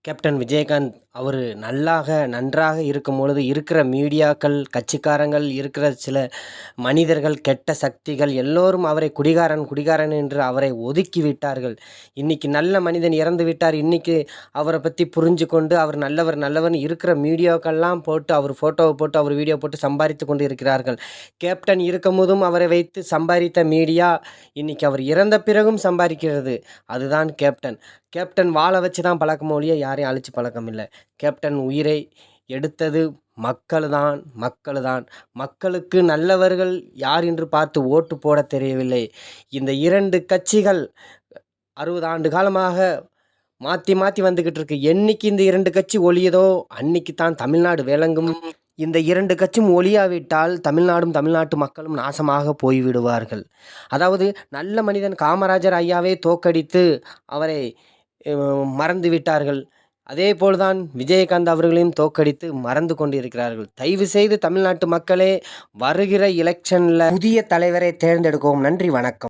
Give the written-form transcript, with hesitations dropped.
Captain Vijayakanth அவர் நன்றாக இருக்கும் பொழுது இருக்கிற மீடியாக்கள், கட்சிக்காரங்கள், இருக்கிற சில மனிதர்கள், கெட்ட சக்திகள் எல்லோரும் அவரை குடிகாரன், குடிகாரன் என்று அவரை ஒதுக்கி விட்டார்கள். இன்னைக்கு நல்ல மனிதன் இறந்து விட்டார். இன்னைக்கு அவரை பற்றி புரிஞ்சு கொண்டு அவர் நல்லவர் நல்லவர்னு இருக்கிற மீடியாக்கள்லாம் போட்டு அவர் ஃபோட்டோவை போட்டு அவர் வீடியோ போட்டு சம்பாதித்து கொண்டு இருக்கிறார்கள். கேப்டன் இருக்கும்போதும் அவரை வைத்து சம்பாதித்த மீடியா இன்னைக்கு அவர் இறந்த பிறகும் சம்பாதிக்கிறது. அதுதான் கேப்டன். கேப்டன் வாழ வச்சு தான் பழக்கமோ ஒழிய யாரையும் அழிச்சு பழக்கம் இல்லை. கேப்டன் உயிரை எடுத்தது மக்கள் தான். மக்களுக்கு நல்லவர்கள் யார் என்று பார்த்து ஓட்டு போட தெரியவில்லை. இந்த 2 கட்சிகள் 60 ஆண்டு காலமாக மாற்றி மாற்றி வந்துக்கிட்டு இருக்கு. என்னைக்கு இந்த 2 கட்சி ஒழியதோ அன்னைக்கு தான் தமிழ்நாடு விளங்கும். இந்த 2 கட்சியும் ஒழியாவிட்டால் தமிழ்நாடும் தமிழ்நாட்டு மக்களும் நாசமாக போய்விடுவார்கள். அதாவது நல்ல மனிதன் காமராஜர் ஐயாவே தோற்கடித்து அவரை மறந்து விட்டார்கள். அதேபோல்தான் விஜயகாந்த் அவர்களையும் தோற்கடித்து மறந்து கொண்டிருக்கிறார்கள். தயவு செய்து தமிழ்நாட்டு மக்களே வருகிற எலெக்ஷனில் புதிய தலைவரை தேர்ந்தெடுக்கவும். நன்றி, வணக்கம்.